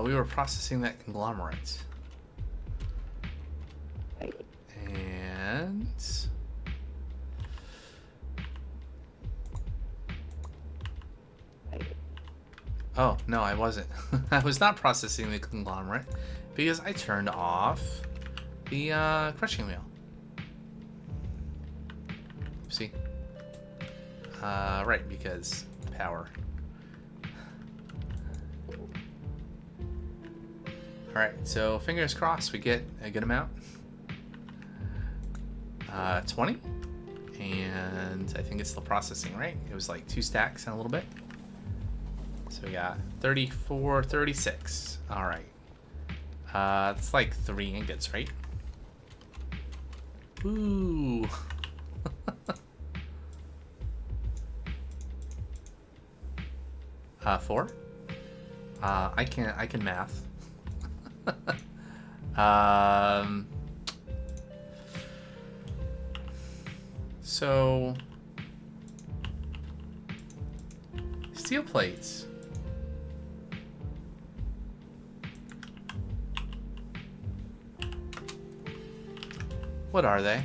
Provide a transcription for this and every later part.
We were processing that conglomerate. And... Oh, no, I wasn't. I was not processing the conglomerate because I turned off the crushing wheel. See? Right, because power. Alright, so fingers crossed we get a good amount. 20. And I think it's still processing, right? It was like 2 stacks and a little bit. So we got 34, 36. Alright. That's like 3 ingots, right? Ooh. 4. I can math. So steel plates. What are they?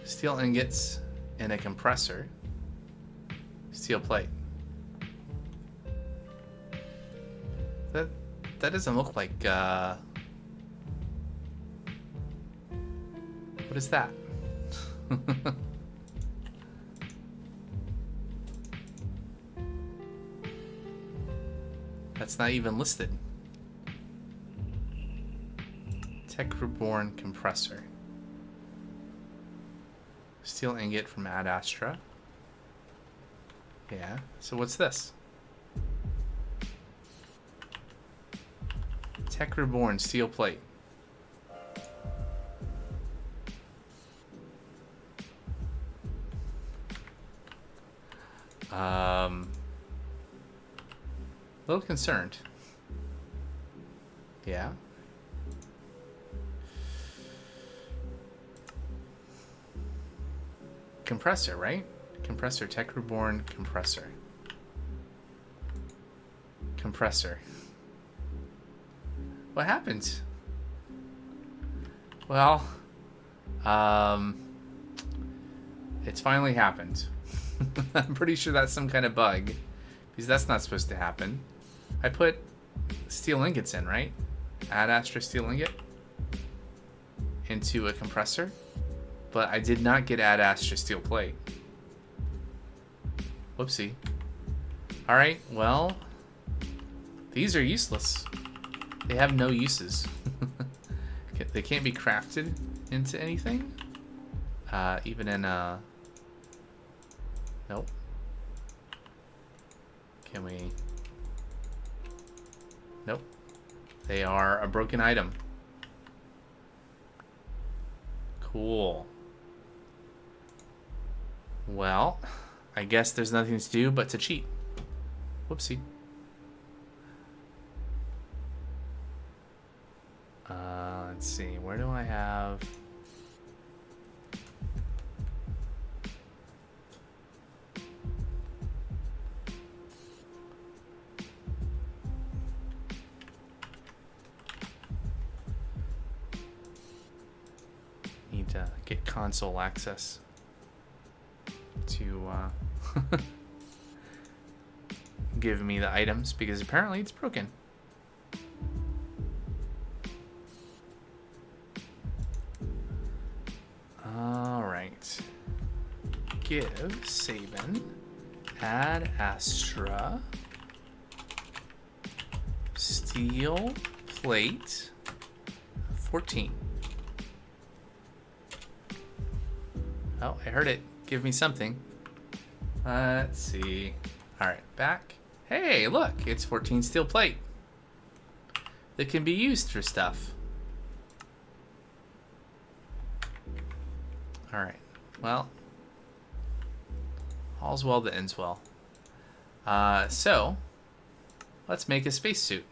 Steel ingots in a compressor. Steel plate. That doesn't look like what is that? That's not even listed. Tech Reborn compressor. Steel ingot from Ad Astra. Yeah. So what's this? Tech Reborn steel plate. A little concerned. Yeah. Compressor, right? Compressor, Tech Reborn compressor. Compressor. What happened? Well, it's finally happened. I'm pretty sure that's some kind of bug, because that's not supposed to happen. I put steel ingots in, right? Ad Astra steel ingot into a compressor, but I did not get Ad Astra steel plate. Whoopsie. Alright, well, these are useless. They have no uses. They can't be crafted into anything. Even in nope. Can we? Nope. They are a broken item. Cool. Well, I guess there's nothing to do but to cheat. Whoopsie. Let's see. Where do I have? Need to get console access to give me the items, because apparently it's broken. Alright. Give Sabin Ad Astra steel plate 14. Oh, I heard it. Give me something. Let's see. Alright, back. Hey, look, it's 14 steel plate that can be used for stuff. Alright, well, all's well that ends well. So, let's make a spacesuit.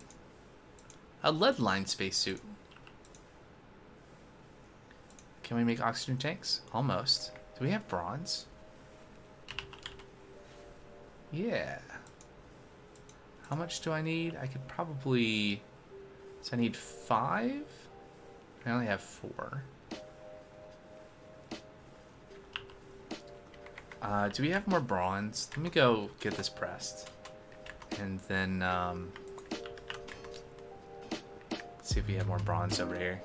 A lead-lined spacesuit. Can we make oxygen tanks? Almost. Do we have bronze? Yeah. How much do I need? I could probably... So I need 5? I only have 4. Do we have more bronze? Let me go get this pressed. And then, see if we have more bronze over here.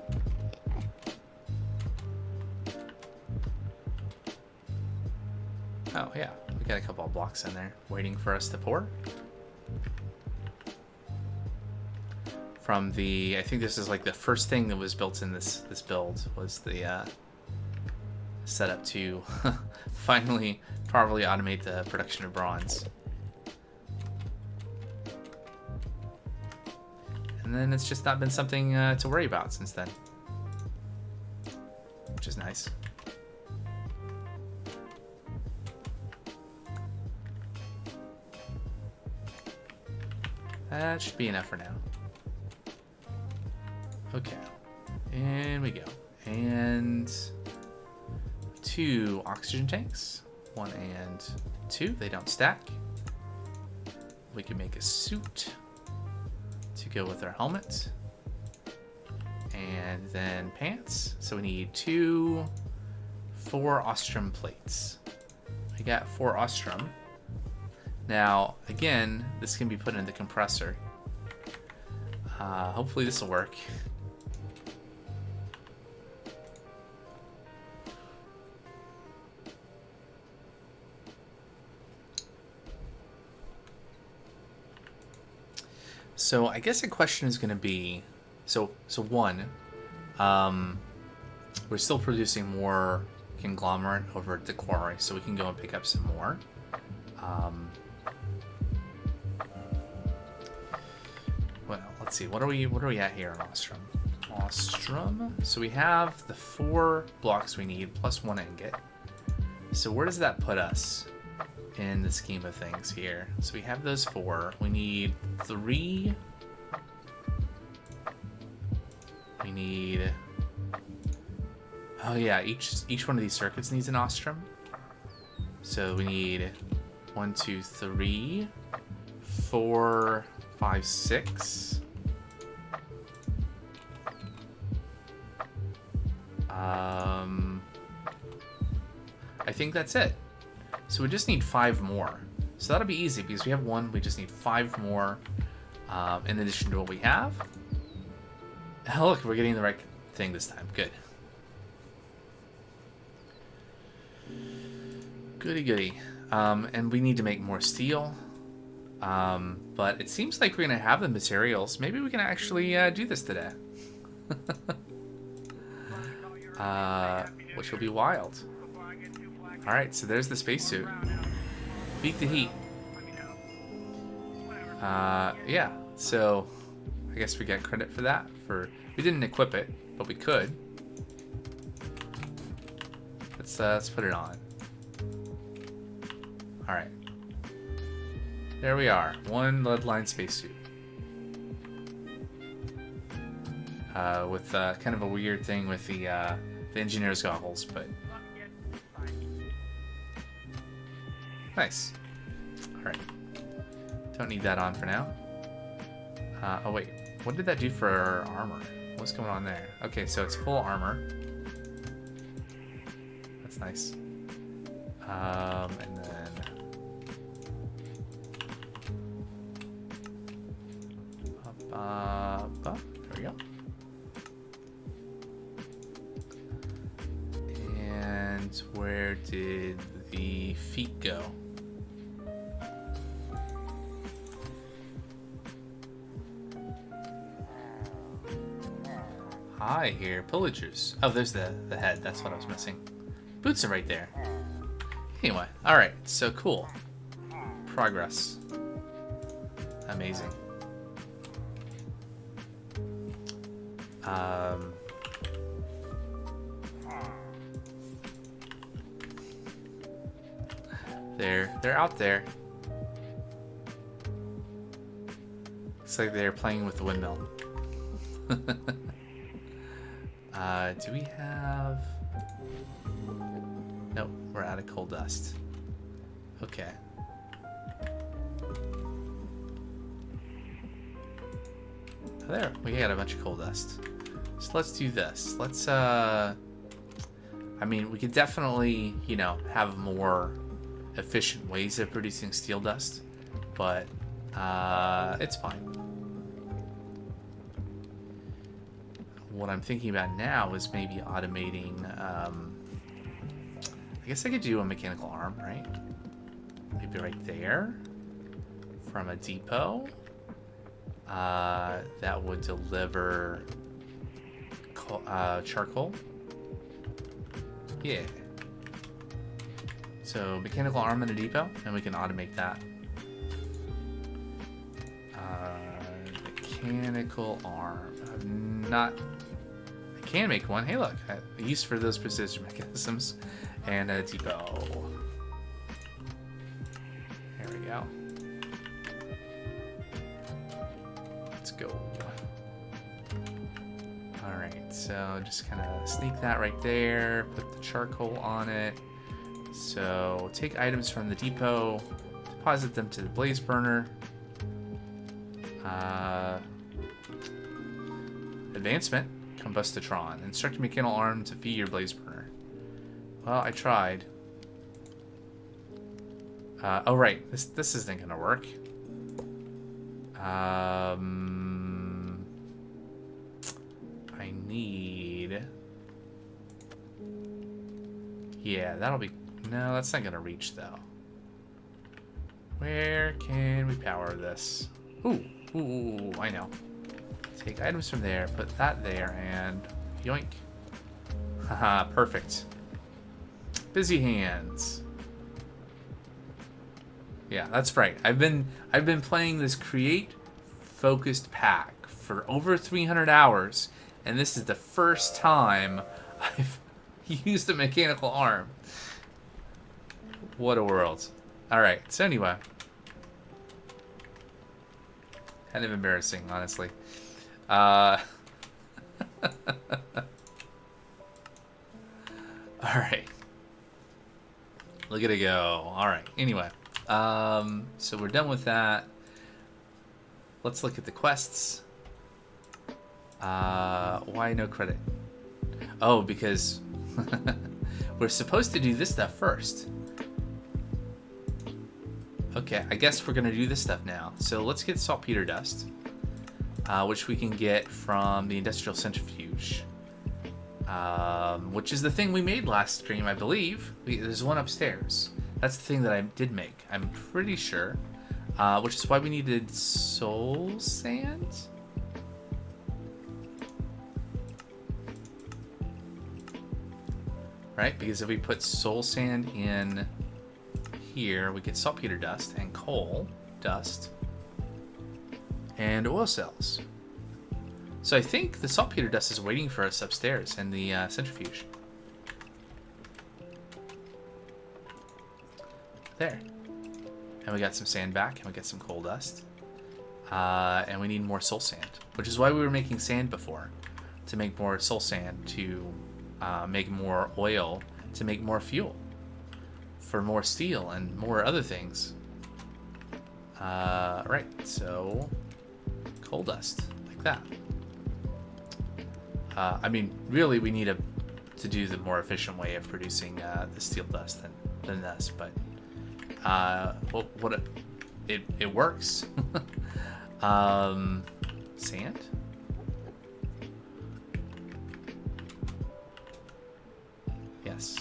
Oh, yeah. We got a couple of blocks in there waiting for us to pour. From the... I think this is like the first thing that was built in this build was the setup to finally properly automate the production of bronze. And then it's just not been something to worry about since then, which is nice. That should be enough for now. Okay, in we go. And 2 oxygen tanks, 1 and 2, they don't stack. We can make a suit to go with our helmet. And then pants, so we need 4 ostrum plates. I got 4 ostrum. Now, again, this can be put in the compressor. Hopefully this will work. So I guess the question is going to be, so one, we're still producing more conglomerate over at the quarry, so we can go and pick up some more. Well, let's see. What are we at here on Ostrom? Ostrom. So we have the 4 blocks we need plus 1 ingot. So where does that put us in the scheme of things here? So we have those 4. We need 3. We need... Oh yeah, each one of these circuits needs an Ostrom. So we need 1, 2, 3, 4, 5, 6. I think that's it. So we just need 5 more. So that'll be easy because we have 1. We just need 5 more in addition to what we have. Oh, look, we're getting the right thing this time. Good. Goody goody. And we need to make more steel. But it seems like we're going to have the materials. Maybe we can actually do this today. Which will be wild. Alright, so there's the spacesuit. Beat the heat. Yeah, so I guess we get credit for that. We didn't equip it, but we could. Let's put it on. Alright. There we are. 1 lead-lined spacesuit. With kind of a weird thing with the engineer's goggles, but... Nice. Alright. Don't need that on for now. Oh wait, what did that do for our armor? What's going on there? Okay, so it's full armor. That's nice. And then... There we go. And where did the feet go? Hi here, pillagers. Oh, there's the head. That's what I was missing. Boots are right there. Anyway, alright, so cool. Progress. Amazing. They're out there. Looks like they're playing with the windmill. Do we have... Nope, we're out of coal dust. Okay. There, we got a bunch of coal dust. So let's do this. Let's, I mean, we could definitely, you know, have more efficient ways of producing steel dust, but it's fine. What I'm thinking about now is maybe automating, I guess I could do a mechanical arm, right? Maybe right there from a depot. That would deliver charcoal. Yeah. So mechanical arm in a depot, and we can automate that. Mechanical arm. I can make one. Hey, look, use for those precision mechanisms, and a depot. There we go. Let's go. Alright, so just kind of sneak that right there, put the charcoal on it. So take items from the depot, deposit them to the blaze burner. Advancement, combustitron. Instruct your mechanical arm to feed your blaze burner. Well, I tried. Oh right, this isn't gonna work. I need... Yeah, that'll be... No, that's not gonna reach, though. Where can we power this? Ooh, I know. Take items from there, put that there, and yoink. Haha, perfect. Busy hands. Yeah, that's right. I've been playing this create focused pack for over 300 hours, and this is the first time I've used a mechanical arm. What a world. Alright, so anyway. Kind of embarrassing, honestly. Alright. Look at it go. Alright, anyway. So we're done with that. Let's look at the quests. Why no credit? Oh, because we're supposed to do this stuff first. Okay, I guess we're gonna do this stuff now. So let's get saltpeter dust, which we can get from the industrial centrifuge, which is the thing we made last stream, I believe. There's one upstairs. That's the thing that I did make, I'm pretty sure, which is why we needed soul sand. Right, because if we put soul sand in here, we get saltpeter dust and coal dust and oil cells. So I think the saltpeter dust is waiting for us upstairs in the centrifuge. There. And we got some sand back, and we got some coal dust. And we need more soul sand, which is why we were making sand before, to make more soul sand, to make more oil, to make more fuel, for more steel and more other things. Right, so coal dust, like that. I mean, really, we need to do the more efficient way of producing the steel dust than this, but it works. Sand? Yes.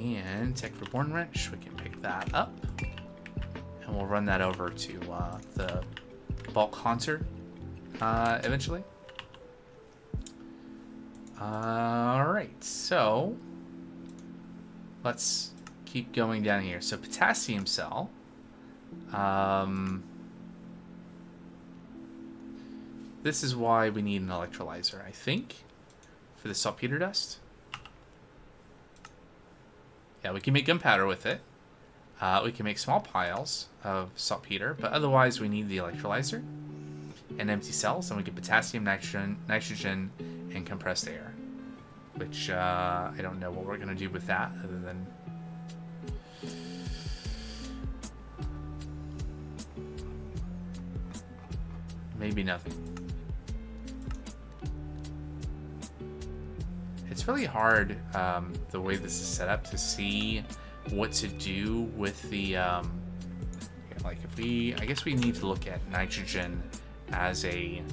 And Tech Reborn wrench, we can pick that up, and we'll run that over to the bulk haunter eventually. Alright, so let's keep going down here. So potassium cell, this is why we need an electrolyzer, I think, for the saltpeter dust. Yeah, we can make gunpowder with it. We can make small piles of saltpeter, but otherwise we need the electrolyzer and empty cells, and we get potassium, nitrogen, and compressed air. which I don't know what we're going to do with that other than... maybe nothing. It's really hard, the way this is set up, to see what to do with the, like if we, I guess we need to look at nitrogen as a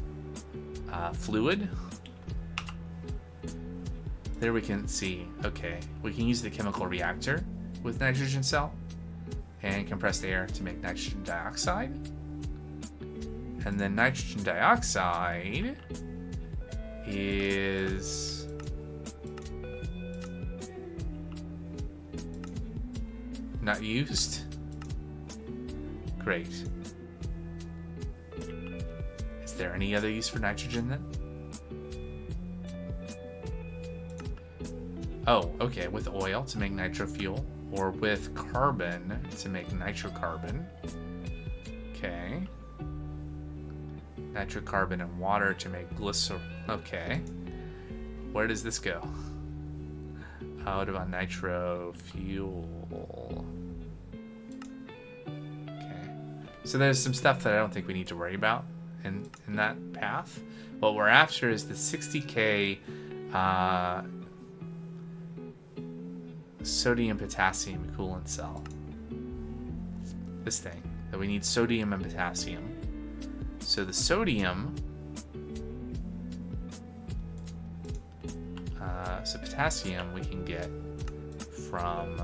fluid. There we can see, okay, we can use the chemical reactor with nitrogen cell and compressed air to make nitrogen dioxide. And then nitrogen dioxide is not used. Great. Is there any other use for nitrogen then? Oh, okay, with oil to make nitro fuel, or with carbon to make nitrocarbon. Okay. Nitrocarbon and water to make glycerol. Okay. Where does this go? What about nitro fuel? Okay. So there's some stuff that I don't think we need to worry about in that path. What we're after is the 60K sodium potassium coolant cell. This thing. That we need sodium and potassium. So the sodium, so potassium we can get from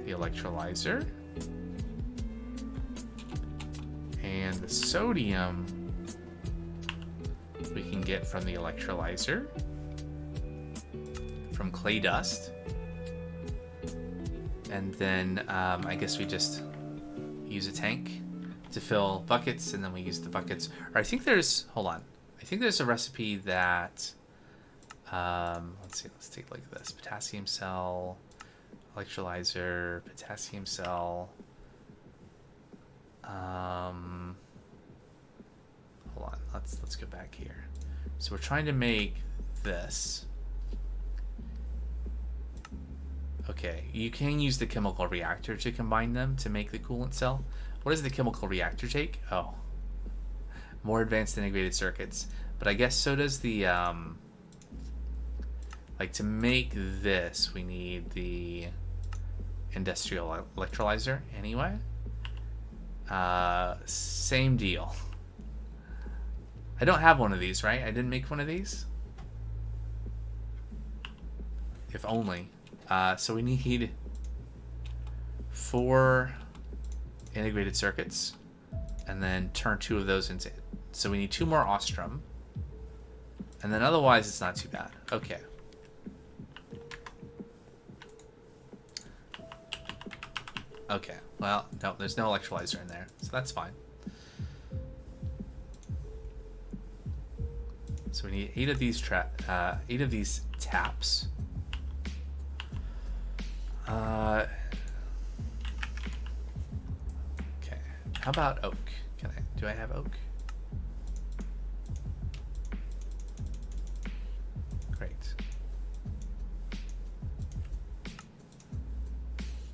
the electrolyzer, and the sodium we can get from the electrolyzer, from clay dust, and then I guess we just use a tank to fill buckets, and then we use the buckets. Or I think there's, hold on, I think there's a recipe that, let's see, let's take a look at this. Potassium cell, electrolyzer, potassium cell. Hold on, let's go back here. So we're trying to make this. Okay, you can use the chemical reactor to combine them to make the coolant cell. What does the chemical reactor take? Oh, more advanced integrated circuits. But I guess so does the, like to make this, we need the industrial electrolyzer anyway. Same deal. I don't have one of these, right? I didn't make one of these. If only. So we need 4 integrated circuits, and then turn 2 of those into. So we need 2 more Ostrom, and then otherwise it's not too bad. Okay. Okay. Well, no, there's no electrolyzer in there, so that's fine. So we need 8 of these taps. Okay. How about oak? Do I have oak? Great.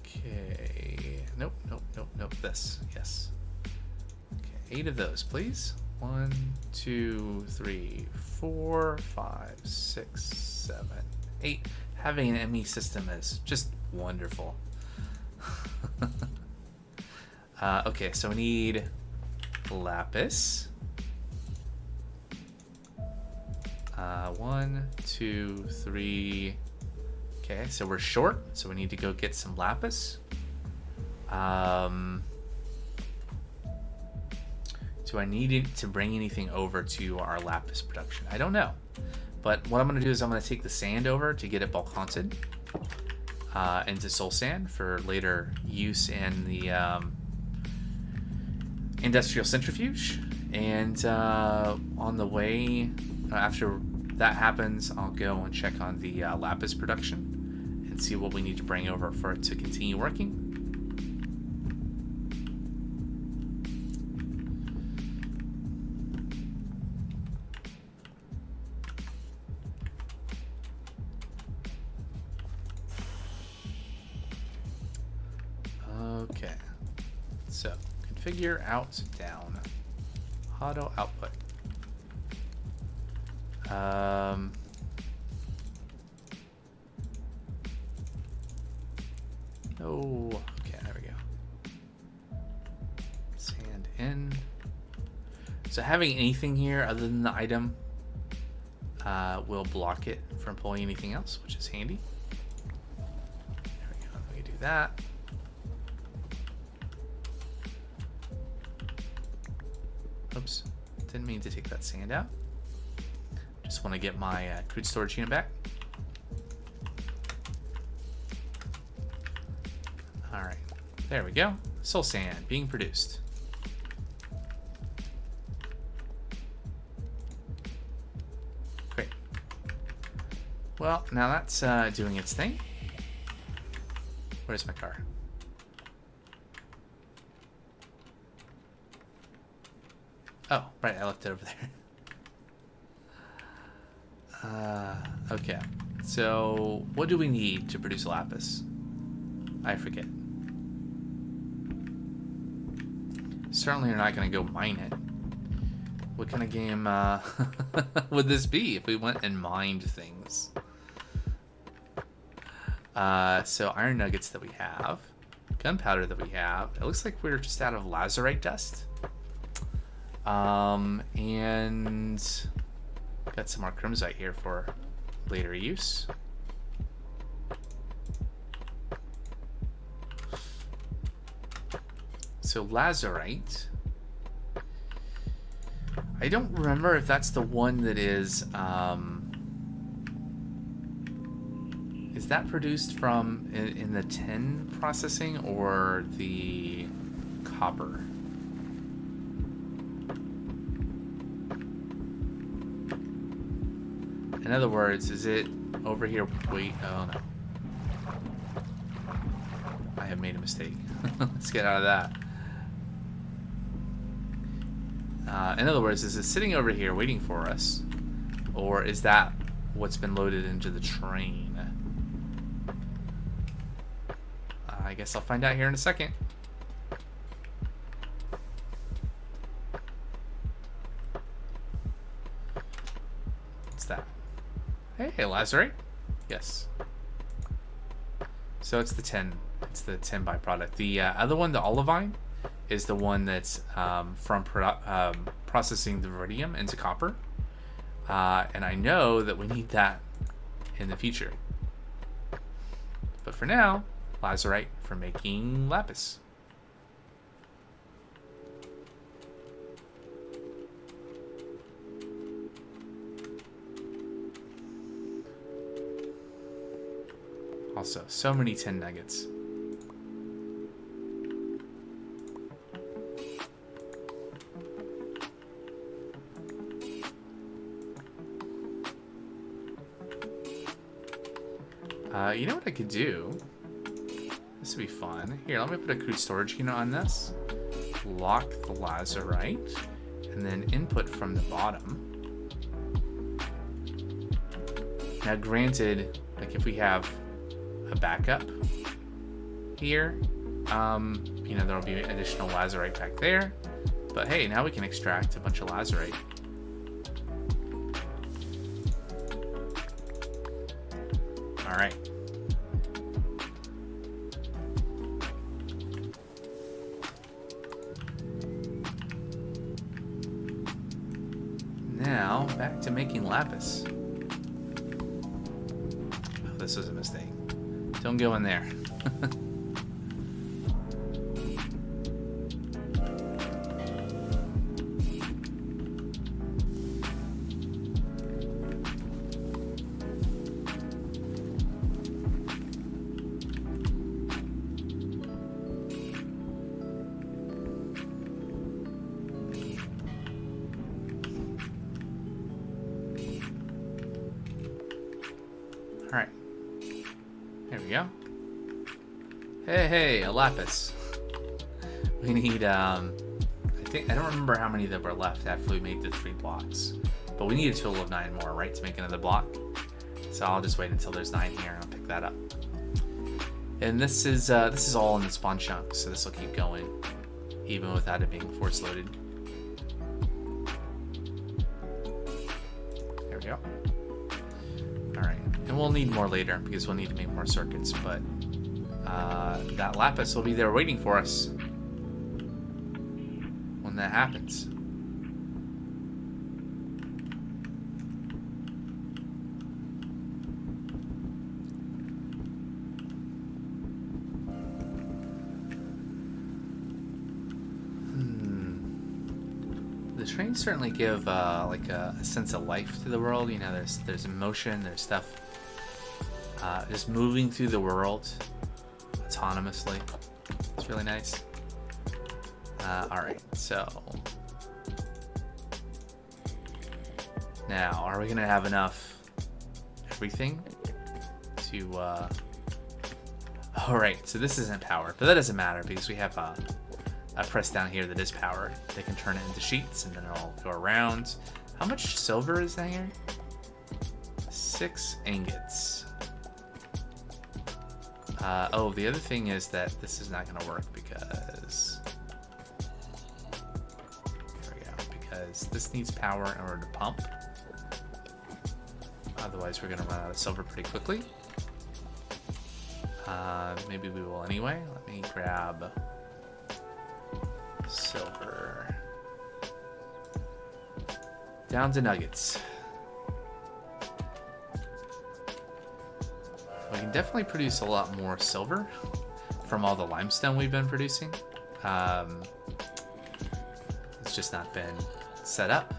Okay. Nope. This. Yes. Okay. 8 of those, please. 1, 2, 3, 4, 5, 6, 7, 8. Having an ME system is just wonderful. Okay, so we need lapis. 1, 2, 3. Okay, so we're short, so we need to go get some lapis. Do I need to bring anything over to our lapis production? I don't know. But what I'm going to do is I'm going to take the sand over to get it bulk haunted into soul sand for later use in the industrial centrifuge. And on the way, after that happens, I'll go and check on the lapis production and see what we need to bring over for it to continue working. So configure out down. Auto output. Oh, okay, there we go. Sand in. So having anything here other than the item will block it from pulling anything else, which is handy. There we go. We can do that. Oops, didn't mean to take that sand out. Just want to get my crude storage unit back. All right, there we go. Soul sand being produced. Great. Well, now that's doing its thing. Where's my car? Oh, right, I left it over there. Okay, so what do we need to produce lapis? I forget. Certainly you're not going to go mine it. What kind of game would this be if we went and mined things? So iron nuggets that we have, gunpowder that we have. It looks like we're just out of lazurite dust. And got some more crimsite here for later use. So lazurite. I don't remember if that's the one that is that produced from in the tin processing or the copper? In other words, is it over here? Wait, oh no. I have made a mistake. Let's get out of that. In other words, is it sitting over here waiting for us? Or is that what's been loaded into the train? I guess I'll find out here in a second. What's that? Hey, lazurite. Yes. So it's the tin. It's the tin byproduct. The other one, the olivine, is the one that's from processing the iridium into copper. And I know that we need that in the future. But for now, lazurite for making lapis. Also, so many tin nuggets. You know what I could do? This would be fun. Here, let me put a crude storage unit on this. Lock the lazurite, and then input from the bottom. Now, granted, like if we have a backup here, you know, there'll be additional lazurite back there. But hey, now we can extract a bunch of lazurite. All right. Now, back to making lapis. Oh, this was a mistake. Don't go in there. Alright. There we go. Hey, a lapis. We need, I don't remember how many that were left after we made the 3 blocks. But we need a total of 9 more, right, to make another block. So I'll just wait until there's 9 here and I'll pick that up. And this is all in the spawn chunk, so this will keep going. even without it being force loaded. There we go. Alright, and we'll need more later because we'll need to make more circuits, but that lapis will be there waiting for us when that happens. The trains certainly give like a sense of life to the world. You know, there's emotion, there's stuff just moving through the world autonomously. It's really nice. All right, so now are we gonna have enough everything to? All right, so this isn't powered, but that doesn't matter because we have a press down here that is powered. They can turn it into sheets and then it'll go around. How much silver is that here? 6 ingots. Oh, the other thing is that this is not going to work because... There we go. Because this needs power in order to pump. Otherwise, we're going to run out of silver pretty quickly. Maybe we will anyway. Let me grab... silver. Down to nuggets. We can definitely produce a lot more silver from all the limestone we've been producing. It's just not been set up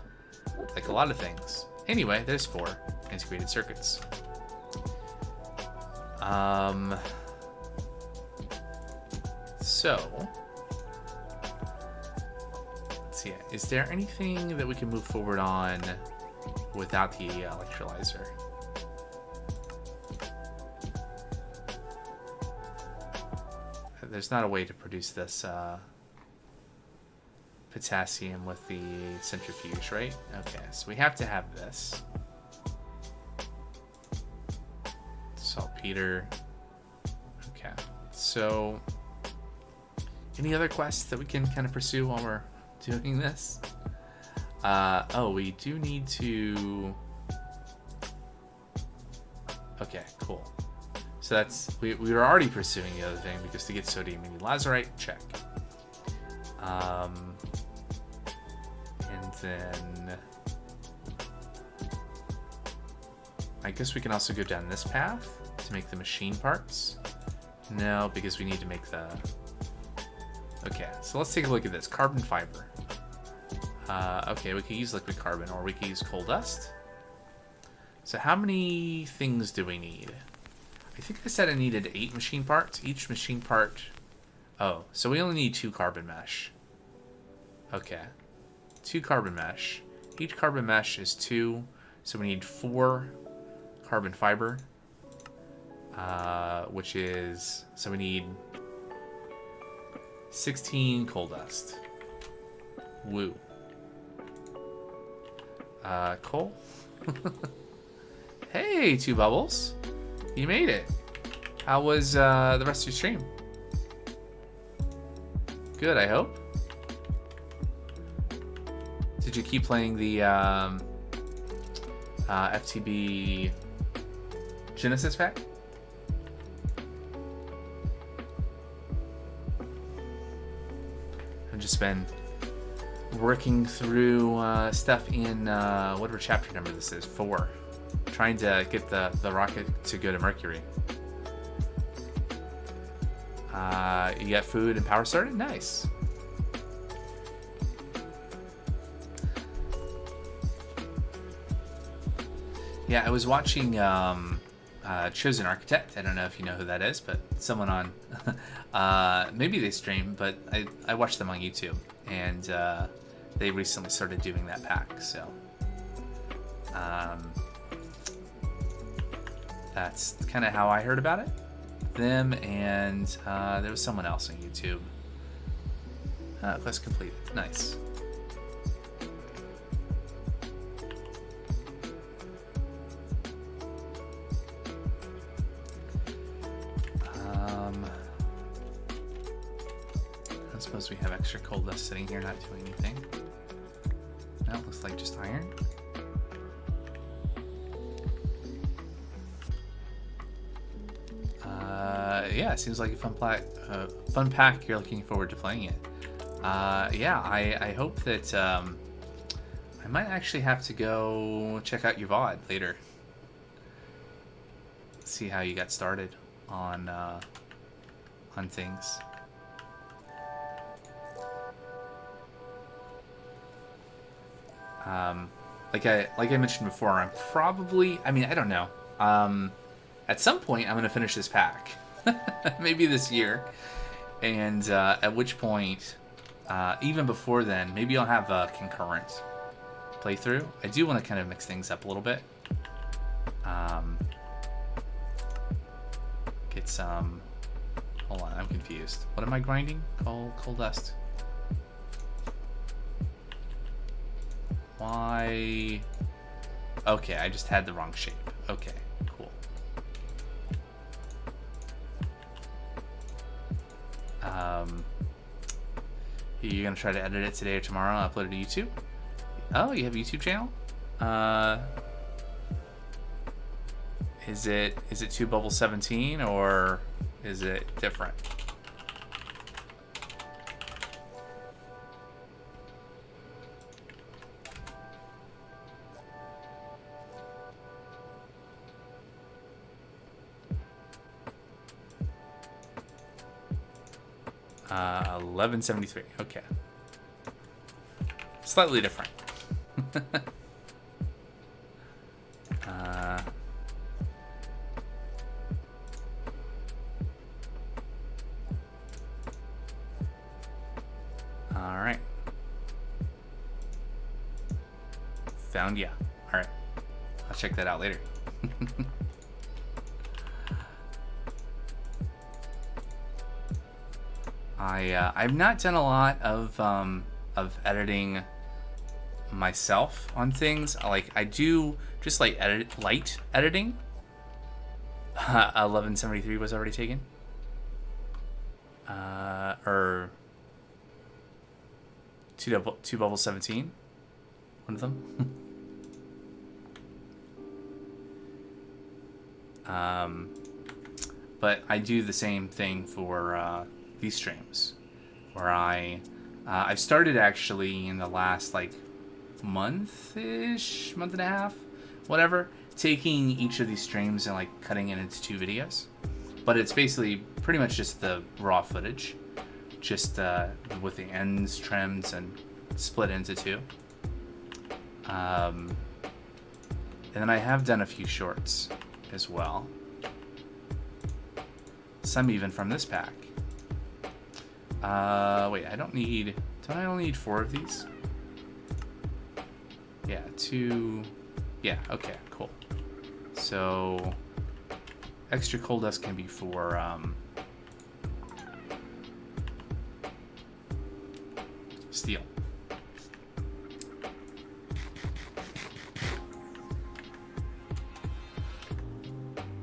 like a lot of things. Anyway, there's 4 integrated circuits. So yeah, is there anything that we can move forward on without the electrolyzer? There's not a way to produce this potassium with the centrifuge, right? Okay, so we have to have this. Saltpeter. Okay, so any other quests that we can kind of pursue while we're doing this? Oh, we do need to... Okay, cool. So that's... We were already pursuing the other thing because to get sodium we need lazurite. Check. And then... I guess we can also go down this path to make the machine parts. No, because we need to make the... Okay, so let's take a look at this. Carbon fiber. Okay, we could use liquid carbon or we could use coal dust. So how many things do we need? I think I said I needed 8 machine parts. Each machine part... Oh, so we only need 2 carbon mesh. Okay. 2 carbon mesh. Each carbon mesh is 2, so we need 4 carbon fiber. Which is... So we need 16 coal dust. Woo. Coal? Hey, 2 bubbles. You made it. How was the rest of your stream? Good, I hope. Did you keep playing the FTB Genesis pack? I've just been working through stuff in whatever chapter number this is, 4. Trying to get the rocket to go to Mercury. You got food and power started? Nice. Yeah, I was watching Chosen Architect. I don't know if you know who that is, but someone on... maybe they stream, but I watched them on YouTube. And they recently started doing that pack, so... that's kind of how I heard about it. Them and there was someone else on YouTube. Quest completed. Nice. suppose we have extra coal dust sitting here not doing anything. That looks like just iron. Yeah, it seems like a fun pack. You're looking forward to playing it. Yeah, I hope that I might actually have to go check out your VOD later. See how you got started on things. Like I mentioned before, I'm probably, I mean, I don't know. At some point, I'm going to finish this pack. Maybe this year. And at which point, even before then, maybe I'll have a concurrent playthrough. I do want to kind of mix things up a little bit. Get some... Hold on, I'm confused. What am I grinding? Coal dust. Why? Okay, I just had the wrong shape. Okay, cool. You're gonna try to edit it today or tomorrow and upload it to YouTube? Oh, you have a YouTube channel? Is it 2Bubble17 or is it different? Uh, 1173. Okay. Slightly different. All right. Found ya. All right. I'll check that out later. I've not done a lot of editing myself on things. Like I do just like light editing. 1173 was already taken. Or 2Bubble17. One of them. But I do the same thing for these streams, where I've started actually in the last like month-ish, month and a half, whatever, taking each of these streams and like cutting it into 2 videos. But it's basically pretty much just the raw footage, just with the ends trimmed and split into 2. And then I have done a few shorts as well. Some even from this pack. Wait, don't I only need 4 of these? Yeah, 2, yeah, okay, cool. So, extra coal dust can be for, steel.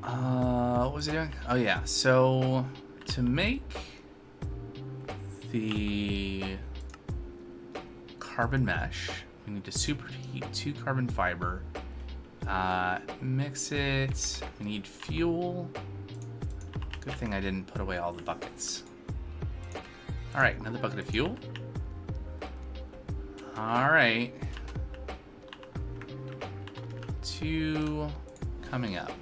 What was it doing? Oh yeah, so, to make the carbon mesh, we need to superheat 2 carbon fiber, mix it, we need fuel. Good thing I didn't put away all the buckets. Alright, another bucket of fuel. Alright. 2 coming up.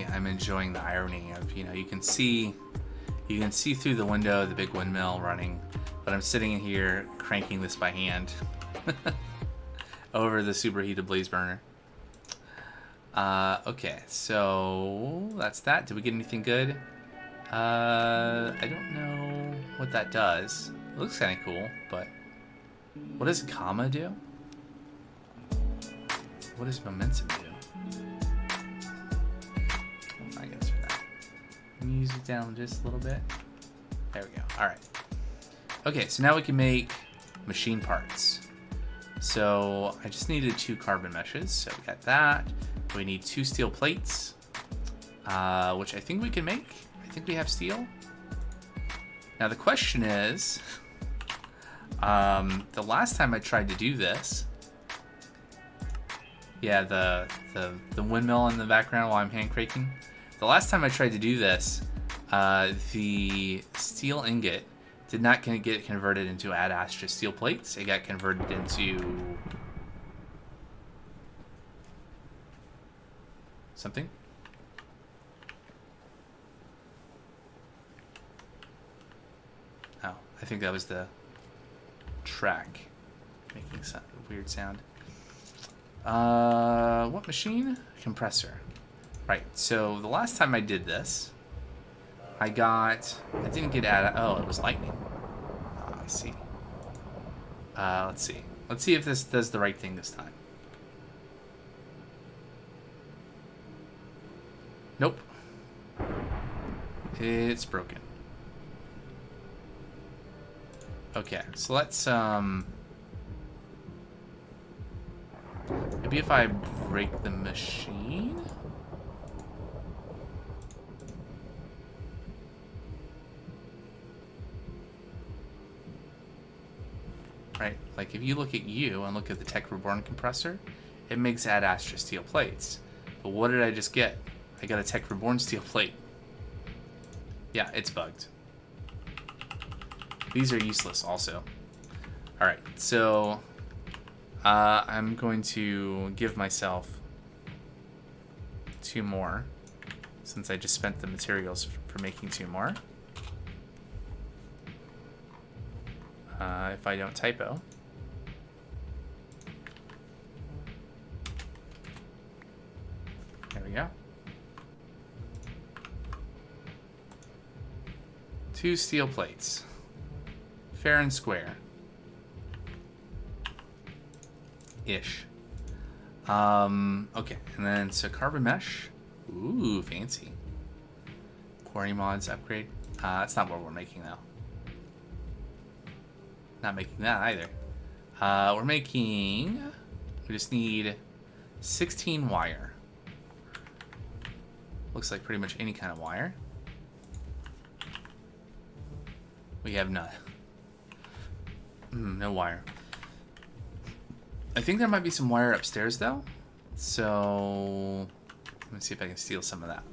I'm enjoying the irony of, you know, you can see through the window the big windmill running, but I'm sitting in here cranking this by hand over the superheated blaze burner. Okay, so that's that. Did we get anything good? I don't know what that does. It looks kind of cool, but what does comma do? what does momentum do? I guess for that. Use it down just a little bit. There we go. All right. Okay, so now we can make machine parts. So I just needed 2 carbon meshes, so we got that. We need 2 steel plates, which I think we can make. I think we have steel. Now the question is, the last time I tried to do this, yeah, the windmill in the background while I'm hand cranking. The last time I tried to do this, the steel ingot did not get converted into Ad Astra steel plates. It got converted into something. Oh, I think that was the track making some weird sound. What machine? Compressor. Right, so the last time I did this, I didn't get oh, it was lightning. Oh, I see. Let's see. Let's see if this does the right thing this time. Nope. It's broken. Okay, so let's, maybe if I break the machine? Right, like if you look at you and look at the Tech Reborn compressor, it makes Ad Astra steel plates. But what did I just get? I got a Tech Reborn steel plate. Yeah, it's bugged. These are useless also. Alright, so I'm going to give myself 2 more, since I just spent the materials for making 2 more. If I don't typo. There we go. 2 steel plates. Fair and square. Ish. Okay, and then so carbon mesh. Ooh, fancy. Quarry mods upgrade. That's not what we're making though. Not making that either. We're making. We just need 16 wire. Looks like pretty much any kind of wire. We have none. No wire. I think there might be some wire upstairs though. So let me see if I can steal some of that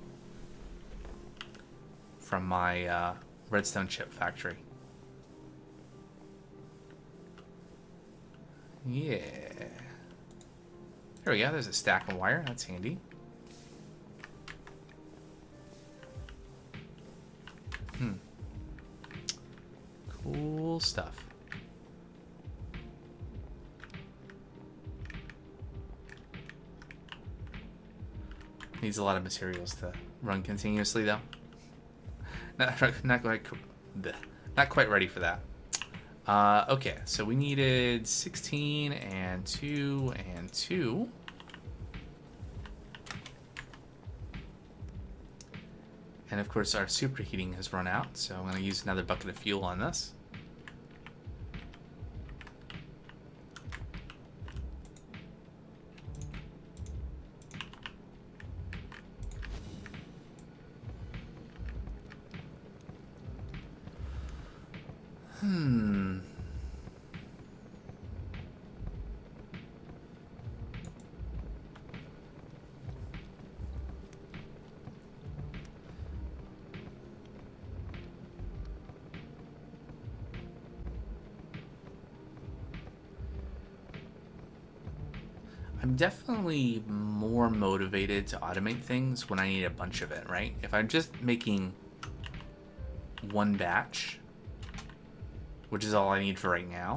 from my redstone chip factory. Yeah. There we go. There's a stack of wire. That's handy. Cool stuff. Needs a lot of materials to run continuously, though. Not quite ready for that. Okay, so we needed 16 and 2 and 2. And of course our superheating has run out, so I'm going to use another bucket of fuel on this. I'm definitely more motivated to automate things when I need a bunch of it, right? If I'm just making one batch, which is all I need for right now,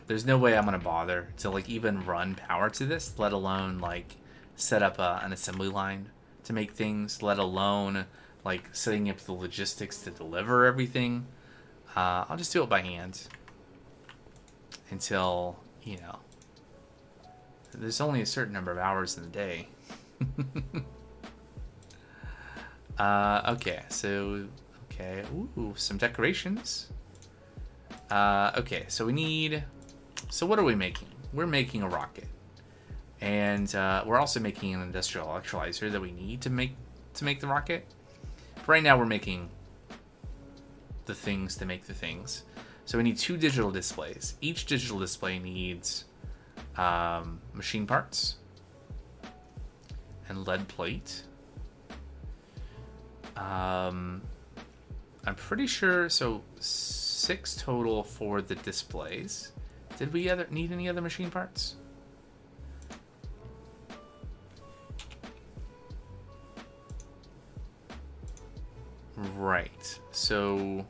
there's no way I'm gonna bother to like even run power to this, let alone like set up an assembly line to make things, let alone like setting up the logistics to deliver everything. I'll just do it by hand until, you know, There's only a certain number of hours in the day. Okay, so... Okay, ooh, some decorations. Okay, so we need... So what are we making? We're making a rocket. And we're also making an industrial electrolyzer that we need to make the rocket. But right now we're making the things to make the things. So we need 2 digital displays. Each digital display needs machine parts and lead plate. I'm pretty sure, so 6 total for the displays. Did we need any other machine parts? Right, so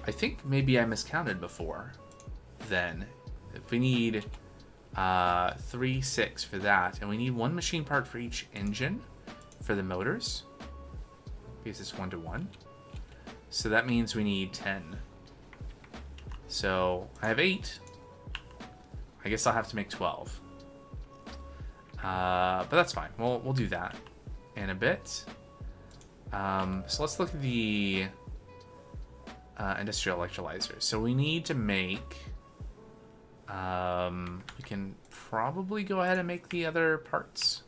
I think maybe I miscounted before then. If we need 3, 6 for that, and we need 1 machine part for each engine for the motors, because it's 1-to-1. So that means we need 10. So I have 8. I guess I'll have to make 12. But that's fine. We'll do that in a bit. So let's look at the industrial electrolyzer. So we need to make... we can probably go ahead and make the other parts.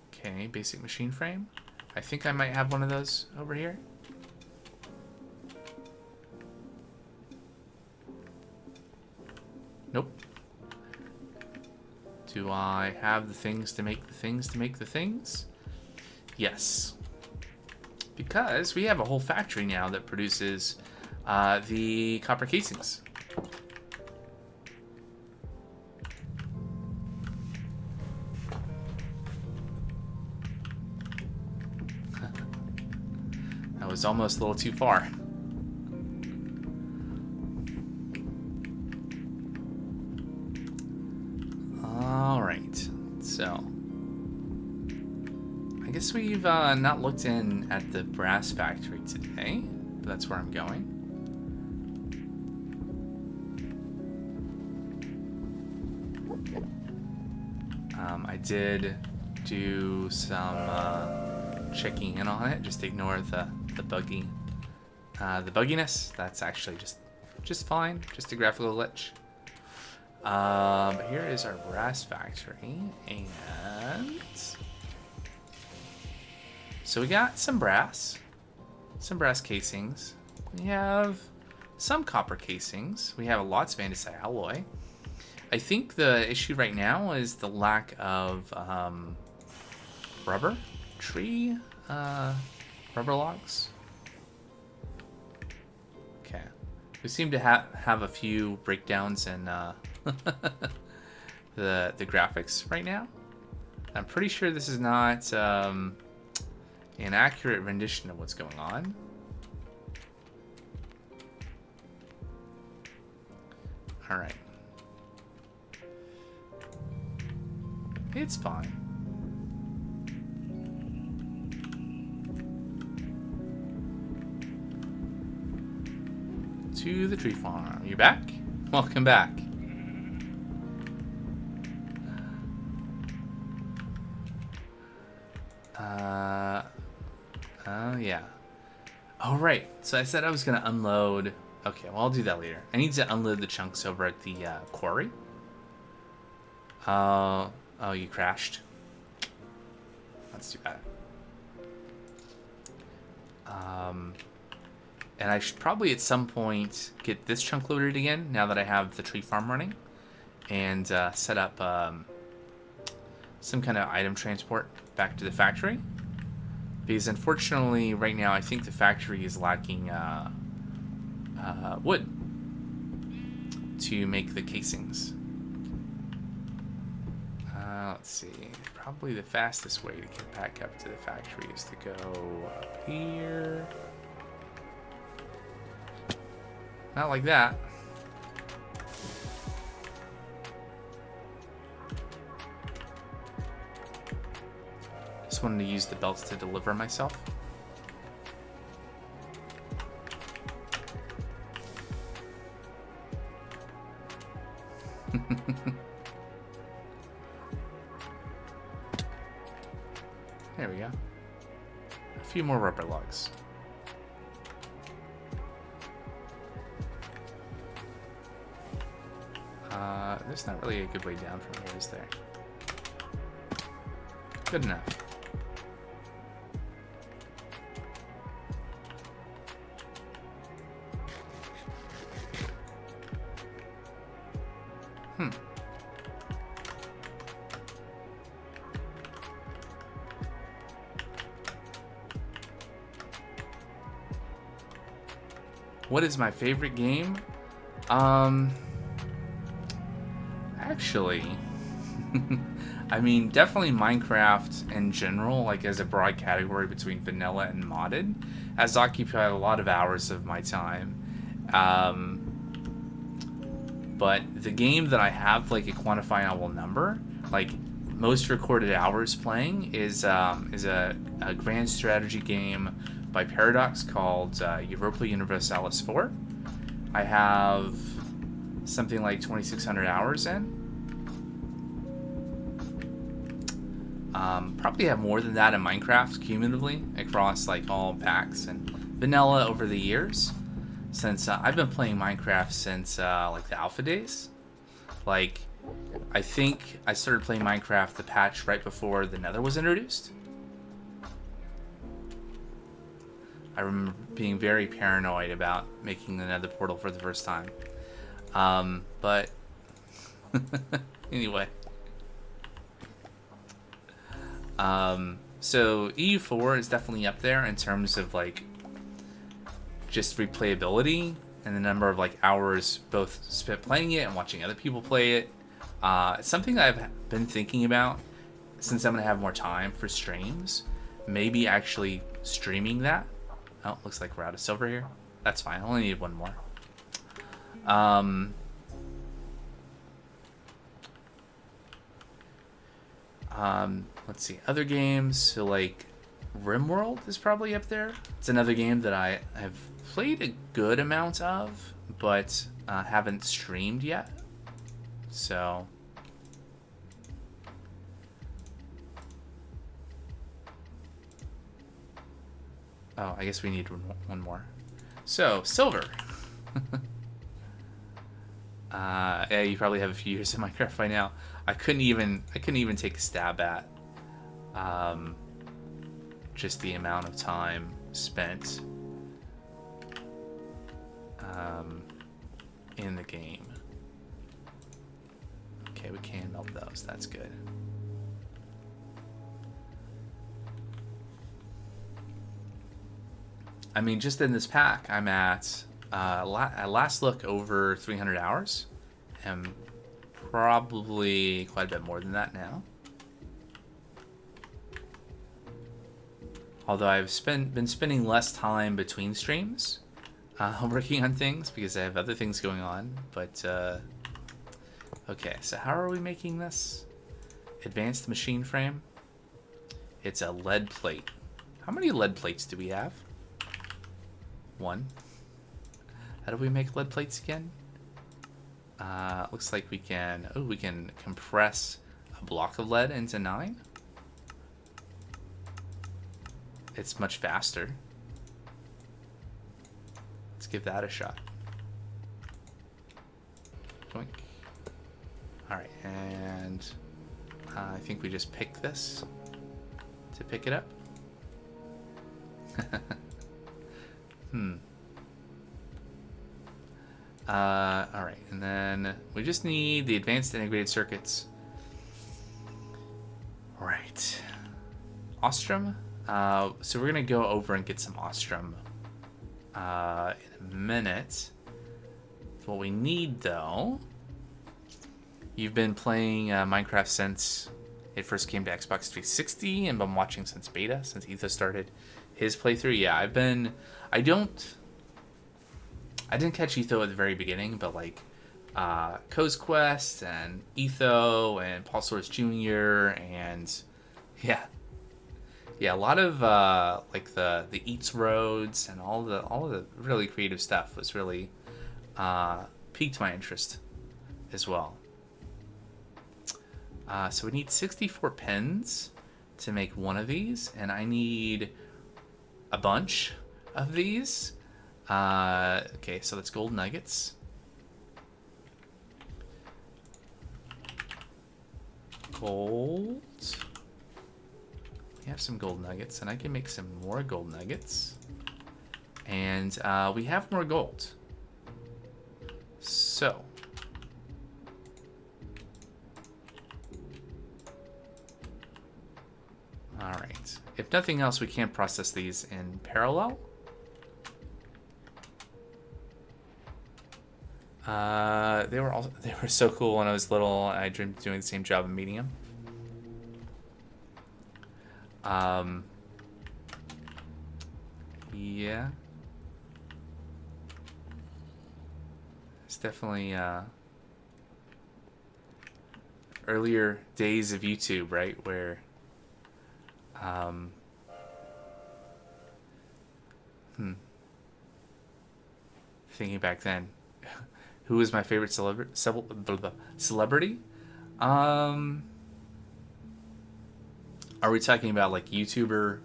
Okay, basic machine frame. I think I might have one of those over here. Nope. Do I have the things to make the things to make the things? Yes. Because we have a whole factory now that produces the copper casings. That was almost a little too far. Alright, so I guess we've not looked in at the brass factory today, but that's where I'm going. I did do some checking in on it. Just ignore the bugginess. That's actually just fine. Just a graphical glitch. But here is our brass factory, and so we got some brass casings. We have some copper casings. We have lots of andesite alloy. I think the issue right now is the lack of rubber logs. Okay, we seem to have a few breakdowns in the graphics right now. I'm pretty sure this is not an accurate rendition of what's going on. All right. It's fine. To the tree farm. You back? Welcome back. Yeah. Oh, right. So I said I was going to unload. Okay, well, I'll do that later. I need to unload the chunks over at the quarry. Oh, you crashed. That's too bad. And I should probably at some point get this chunk loaded again, now that I have the tree farm running, and set up some kind of item transport back to the factory. Because unfortunately, right now, I think the factory is lacking wood to make the casings. Let's see. Probably the fastest way to get back up to the factory is to go up here. Not like that. Just wanted to use the belts to deliver myself. There we go. A few more rubber lugs. There's not really a good way down from here, is there? Good enough. What is my favorite game? Actually, I mean, definitely Minecraft in general, like as a broad category between vanilla and modded, has occupied a lot of hours of my time. But the game that I have like a quantifiable number, like most recorded hours playing, is a grand strategy game by Paradox called Europa Universalis 4. I have something like 2,600 hours in. Probably have more than that in Minecraft cumulatively across like all packs and vanilla over the years. Since I've been playing Minecraft since like the alpha days. Like, I think I started playing Minecraft the patch right before the Nether was introduced. I remember being very paranoid about making the Nether portal for the first time. But anyway. So EU4 is definitely up there in terms of like just replayability and the number of like hours both spent playing it and watching other people play it. It's something that I've been thinking about since I'm gonna have more time for streams. Maybe actually streaming that. Oh, looks like we're out of silver here. That's fine. I only need one more. Let's see. Other games, so like RimWorld is probably up there. It's another game that I have played a good amount of, but haven't streamed yet. So oh, I guess we need one more. So silver. Yeah, you probably have a few years in Minecraft by now. I couldn't even take a stab at just the amount of time spent in the game. Okay, we can melt those. That's good. I mean, just in this pack, I'm at last look over 300 hours. I'm probably quite a bit more than that now. Although I've been spending less time between streams working on things because I have other things going on. But okay, so how are we making this? Advanced machine frame. It's a lead plate. How many lead plates do we have? One. How do we make lead plates again? Looks like we can. Oh, we can compress a block of lead into 9. It's much faster. Let's give that a shot. Doink. Alright, and I think we just pick this to pick it up. Alright, and then we just need the advanced integrated circuits. Right. Ostrom. So we're gonna go over and get some Ostrom in a minute. What we need, though, you've been playing Minecraft since it first came to Xbox 360, and been watching since beta, since Etho started his playthrough. Yeah, I didn't catch Etho at the very beginning, but like Co's Quest and Etho and Paul Source Jr. and yeah, a lot of like the Eats Roads and all of the really creative stuff was really piqued my interest as well. So we need 64 pins to make one of these, and I need a bunch of these. Okay, so that's gold nuggets. Gold. We have some gold nuggets, and I can make some more gold nuggets. And we have more gold. So. Alright. If nothing else, we can't process these in parallel. They were so cool when I was little. I dreamed of doing the same job in medium. Yeah. It's definitely earlier days of YouTube, right? Where thinking back then, who was my favorite celebrity? Are we talking about like YouTuber,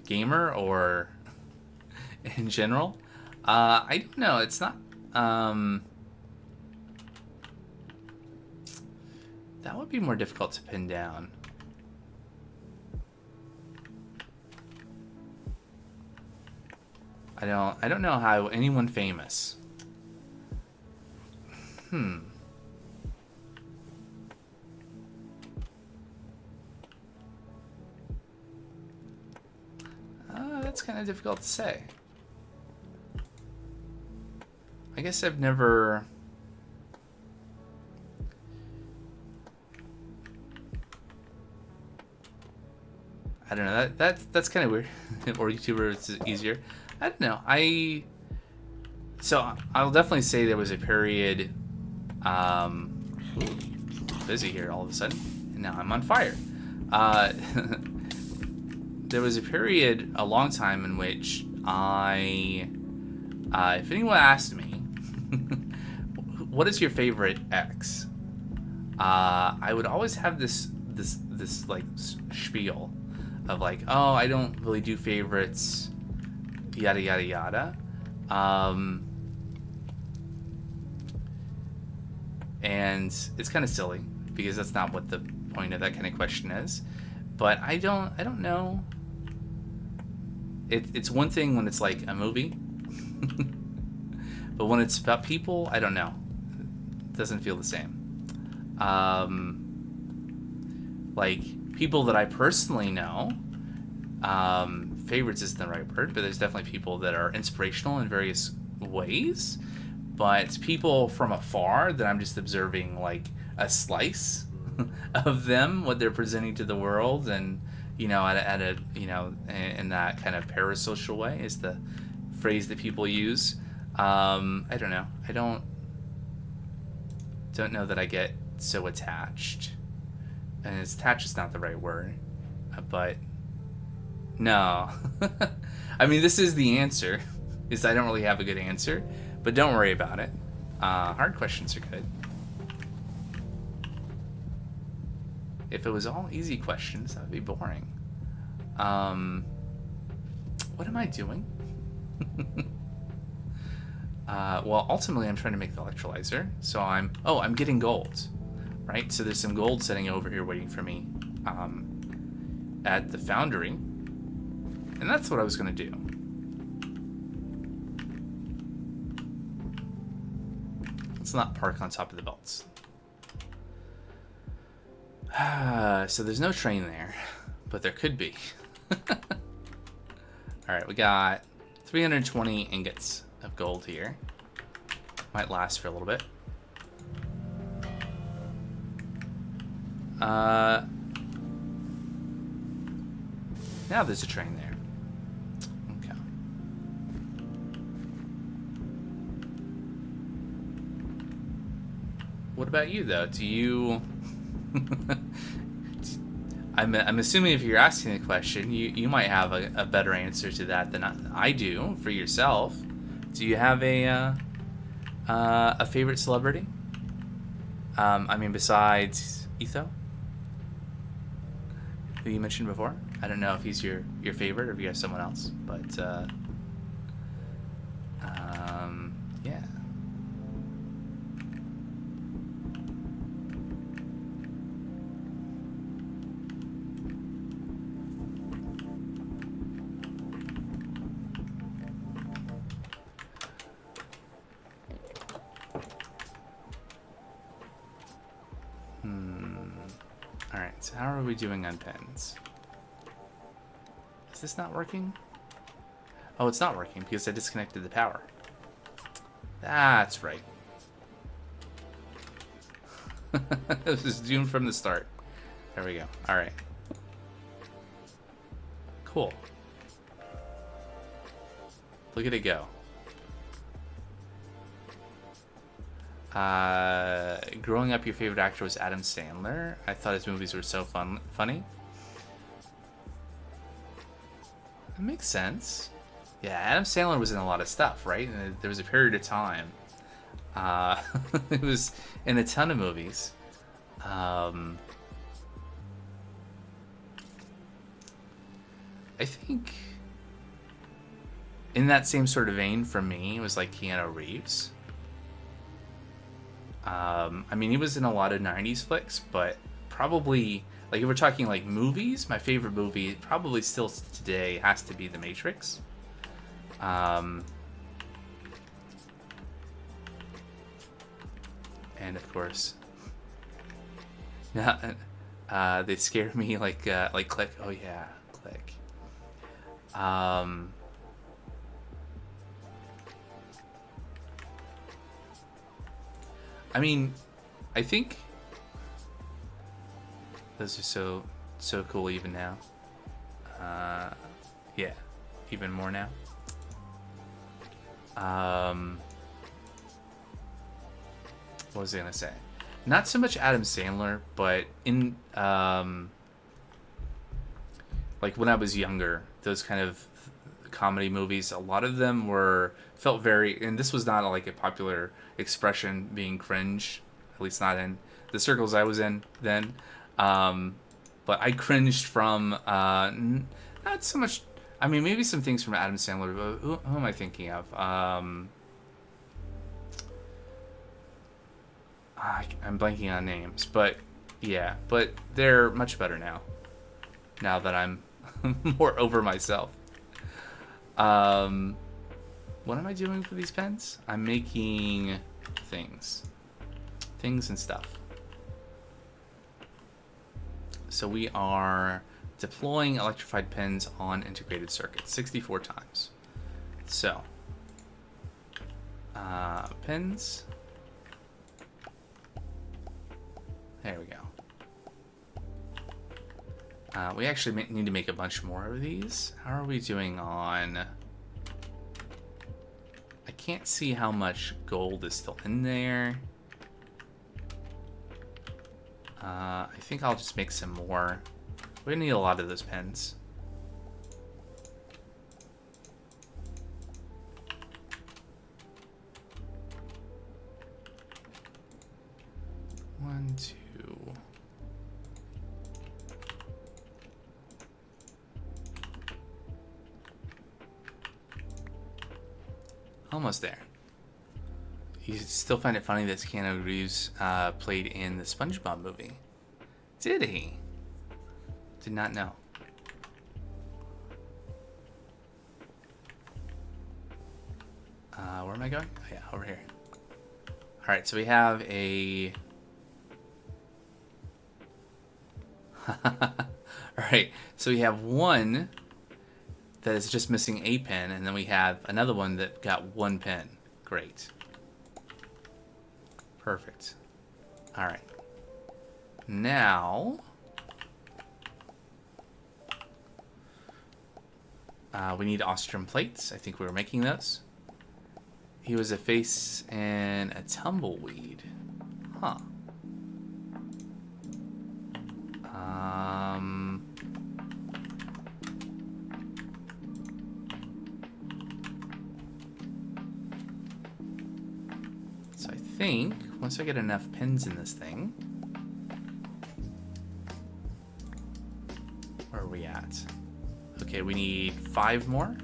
gamer, or in general? I don't know. It's not. That would be more difficult to pin down. I don't know how anyone famous. That's kind of difficult to say. I guess I've never... I don't know. That's kind of weird. Or YouTuber is easier. I don't know. So I'll definitely say there was a period. Busy here all of a sudden, and now I'm on fire. There was a period, a long time, in which if anyone asked me, what is your favorite X? I would always have this like spiel of like, oh, I don't really do favorites, yada yada yada. And it's kind of silly because that's not what the point of that kind of question is. But I don't know. It's one thing when it's like a movie, but when it's about people, I don't know. It doesn't feel the same. Like people that I personally know, favorites isn't the right word, but there's definitely people that are inspirational in various ways. But people from afar that I'm just observing like a slice of them, what they're presenting to the world, and you know, at a you know, in that kind of parasocial way is the phrase that people use. I don't know. I don't know that I get so attached. And attached is not the right word, but no. I mean, this is the answer. Is I don't really have a good answer, but don't worry about it. Hard questions are good. If it was all easy questions, that would be boring. What am I doing? Well, ultimately, I'm trying to make the electrolyzer. So I'm getting gold, right? So there's some gold sitting over here waiting for me at the foundry. And that's what I was going to do. Let's not park on top of the belts. So there's no train there, but there could be. Alright, we got 320 ingots of gold here. Might last for a little bit. Now there's a train there. Okay. What about you, though? Do you... I'm assuming if you're asking the question, you might have a better answer to that than I do for yourself. Do you have a favorite celebrity? I mean, besides Etho? who you mentioned before. I don't know if he's your favorite or if you have someone else, but yeah. Alright, so how are we doing on pens? Is this not working? Oh, it's not working because I disconnected the power. That's right. This is doomed from the start. There we go. Alright. Cool. Look at it go. Growing up, your favorite actor was Adam Sandler. I thought his movies were so funny. That makes sense. Yeah, Adam Sandler was in a lot of stuff, right? And there was a period of time. It was in a ton of movies. I think in that same sort of vein for me, it was like Keanu Reeves. I mean, he was in a lot of 90s flicks, but probably, like, if we're talking, like, movies, my favorite movie, probably still today, has to be The Matrix. And, of course, they scare me like Click. Oh, yeah, Click. I mean, I think those are so cool even now. Yeah, even more now. What was I gonna say? Not so much Adam Sandler, but in like when I was younger, those kind of comedy movies, a lot of them felt very, and this was not like a popular expression, being cringe, at least not in the circles I was in then, but I cringed from not so much, I mean, maybe some things from Adam Sandler, but who am I thinking of? I'm blanking on names, but yeah, but they're much better now that I'm more over myself. What am I doing for these pens? I'm making things and stuff. So we are deploying electrified pins on integrated circuits 64 times. So, pins. There we go. We actually need to make a bunch more of these. How are we doing on... I can't see how much gold is still in there. I think I'll just make some more. We're gonna need a lot of those pens. One, two. Almost there. You still find it funny that Keanu Reeves played in the SpongeBob movie? Did he? Did not know. Where am I going? Oh, yeah, over here. All right, so we have a... All right, so we have one that is just missing a pin, and then we have another one that got one pin. Great. Perfect. All right. Now, we need Ostrom plates. I think we were making those. He was a face in a tumbleweed. Huh. So I think once I get enough pins in this thing, Where are we at? Okay, we need 5 more.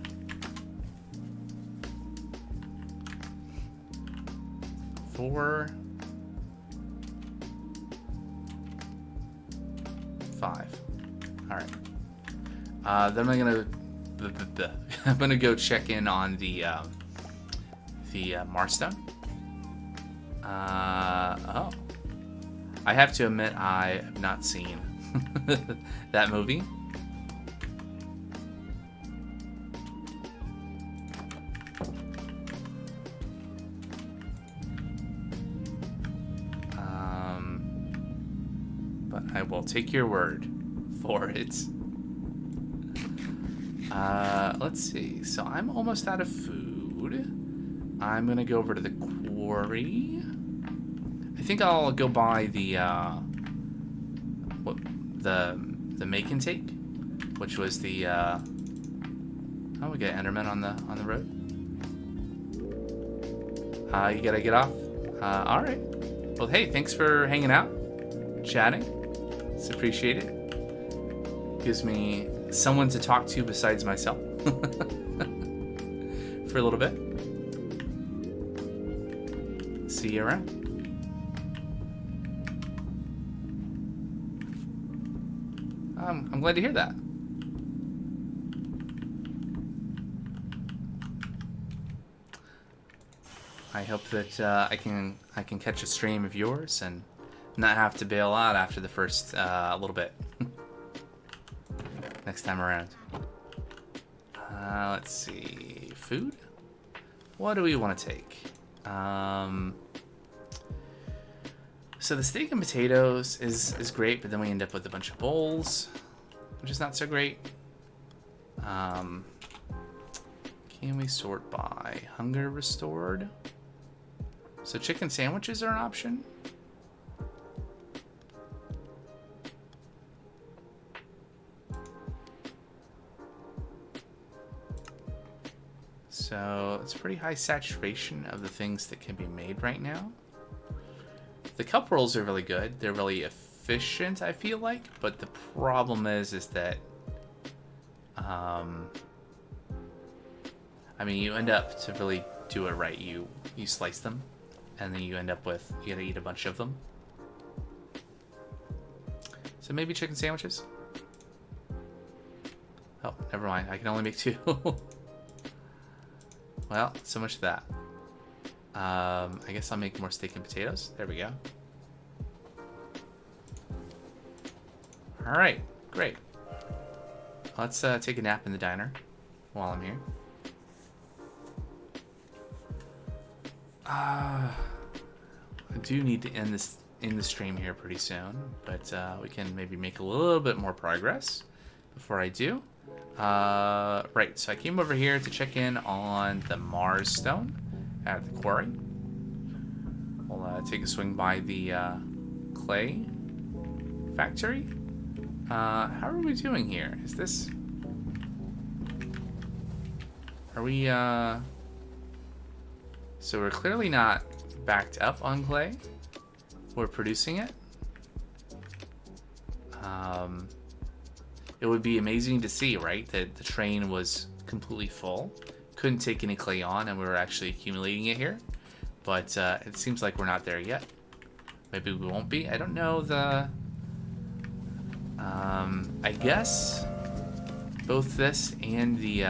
Four. 5. All right. Then I'm gonna go check in on the Marstone. Oh, I have to admit I have not seen that movie. But I will take your word for it. Let's see. So I'm almost out of food. I'm gonna go over to the quarry. I think I'll go buy the make and take, which was the oh, we got Enderman on the road. You gotta get off. All right. Well, hey, thanks for hanging out, chatting. It's appreciated. Gives me someone to talk to besides myself for a little bit. See you around. I'm glad to hear that. I hope that I can catch a stream of yours and not have to bail out after the first little bit. Next time around. Let's see. Food? What do we want to take? So the steak and potatoes is great, but then we end up with a bunch of bowls, which is not so great. Can we sort by hunger restored? So chicken sandwiches are an option. So it's pretty high saturation of the things that can be made right now. The cup rolls are really good. They're really efficient, I feel like. But the problem is that, I mean, you end up to really do it right. You slice them, and then you end up with, you gotta eat a bunch of them. So maybe chicken sandwiches? Oh, never mind. I can only make 2. Well, so much for that. I guess I'll make more steak and potatoes. There we go. All right, great. Let's take a nap in the diner while I'm here. I do need to end the stream here pretty soon, but we can maybe make a little bit more progress before I do. Right, so I came over here to check in on the Mars stone at the quarry. We'll take a swing by the clay factory. How are we doing here? Is this... Are we, So we're clearly not backed up on clay. We're producing it. It would be amazing to see, right? That the train was completely full. Couldn't take any clay on, and we were actually accumulating it here. But it seems like we're not there yet. Maybe we won't be. I don't know the... I guess both this and the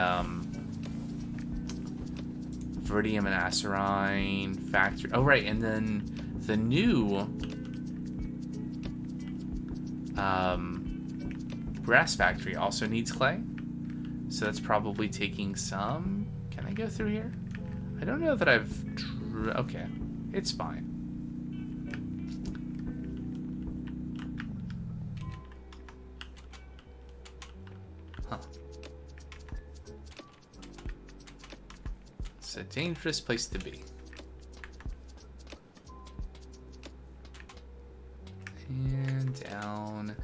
Veridium and Acerine factory. Oh, right, and then the new brass factory also needs clay. So that's probably taking some... Can I go through here? I don't know that I've... Okay, it's fine. Huh. It's a dangerous place to be. And down...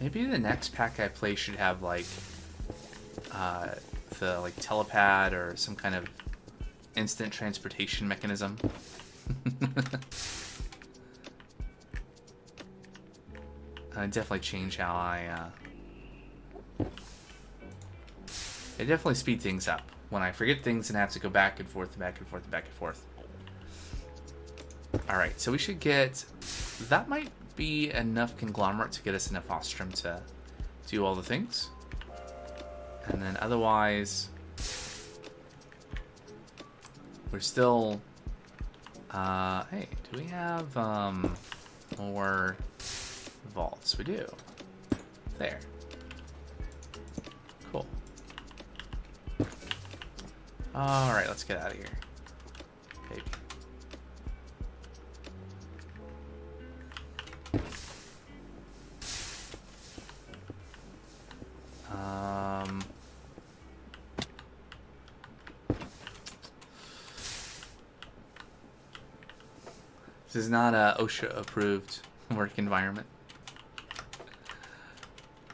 Maybe the next pack I play should have like the like telepad or some kind of instant transportation mechanism. Definitely change how it definitely speed things up when I forget things and have to go back and forth and back and forth and back and forth. All right, so we should get, that might be enough conglomerate to get us enough ostrom to do all the things. And then otherwise, we're still, hey, do we have more vaults? We do. There. Cool. All right, let's get out of here. Baby. This is not a OSHA approved work environment.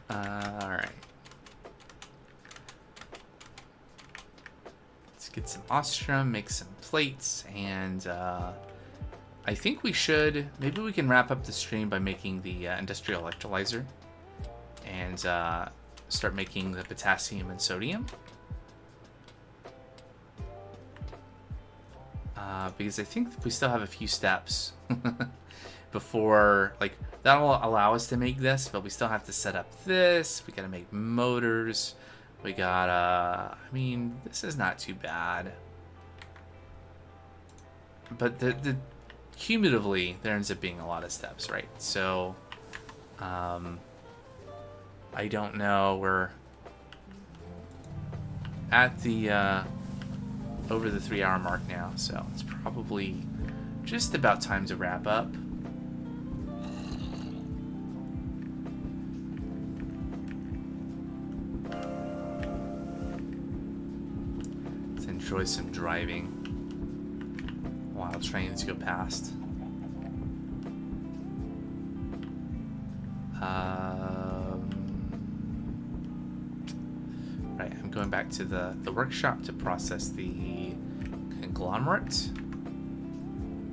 All right. Let's get some ostrom, make some plates, and I think we should, maybe we can wrap up the stream by making the industrial electrolyzer and start making the potassium and sodium. Because I think we still have a few steps before, like, that'll allow us to make this, but we still have to set up this. We gotta make motors. We gotta, I mean, this is not too bad. But the cumulatively, there ends up being a lot of steps, right? So, I don't know, we're at the, over the 3-hour mark now, so it's probably just about time to wrap up. Let's enjoy some driving while trains go past. Right, I'm going back to the workshop to process the conglomerate.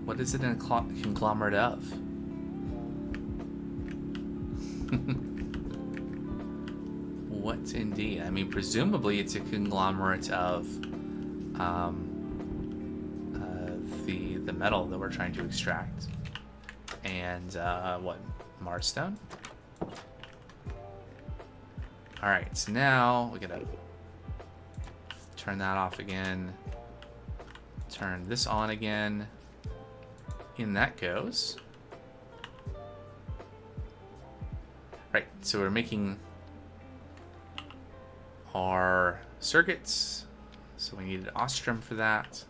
What is it in a conglomerate of? What indeed? I mean, presumably it's a conglomerate of the metal that we're trying to extract. And what? Marstone? Alright, so now we gotta turn that off again. Turn this on again. In that goes. Right, so we're making our circuits. So we needed ostrom for that.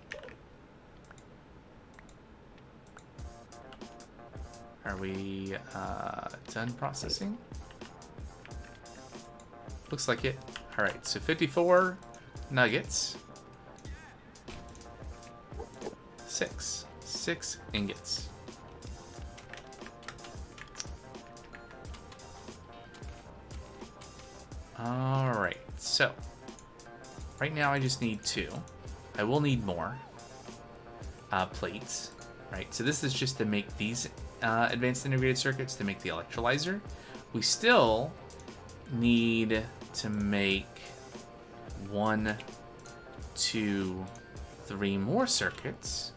Are we done processing? Looks like it. All right, so 54 nuggets. 6 ingots. All right, so right now I just need 2. I will need more plates, right? So this is just to make these advanced integrated circuits to make the electrolyzer. We still need to make 1, 2, 3 more circuits.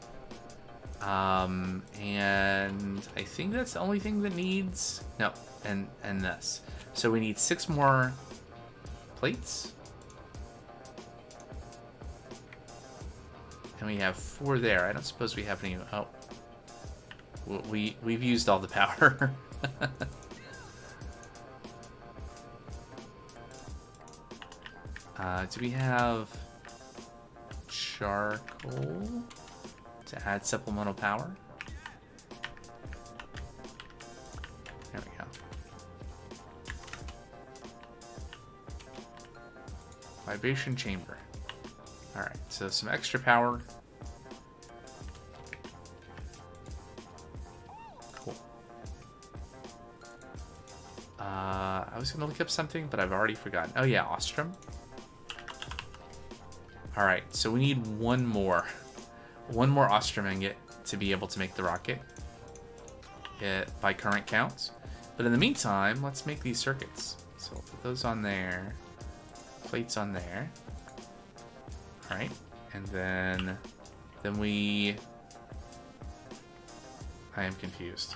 And I think that's the only thing that needs, no, and this. So we need 6 more plates. And we have 4 there. I don't suppose we have any, oh. We've used all the power. Do we have charcoal to add supplemental power? There we go. Vibration chamber. Alright, so some extra power. Cool. I was going to look up something, but I've already forgotten. Oh, yeah, Ostrom. All right, so we need one more Ostrom ingot to be able to make the rocket by current counts. But in the meantime, let's make these circuits. So we'll put those on there, plates on there. All right, and then I am confused.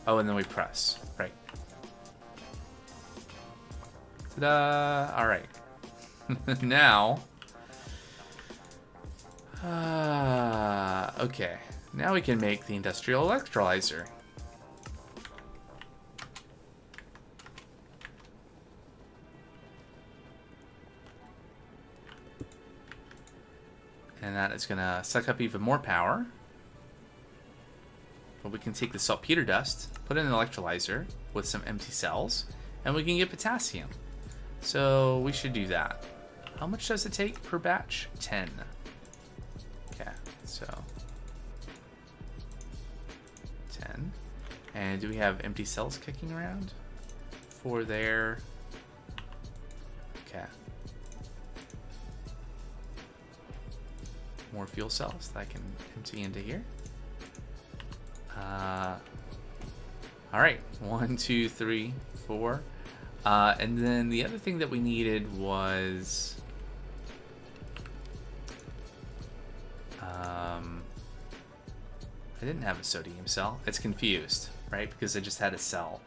Oh, and then we press, right. Ta-da! All right. Now, okay. Now we can make the industrial electrolyzer. And that is going to suck up even more power. But we can take the saltpeter dust, put it in an electrolyzer with some empty cells, and we can get potassium. So we should do that. How much does it take per batch? 10. Okay, so 10. And do we have empty cells kicking around for their... Okay. More fuel cells that I can empty into here. All right, 1, 2, 3, 4. And then the other thing that we needed was I didn't have a sodium cell. It's confused, right? Because I just had a cell.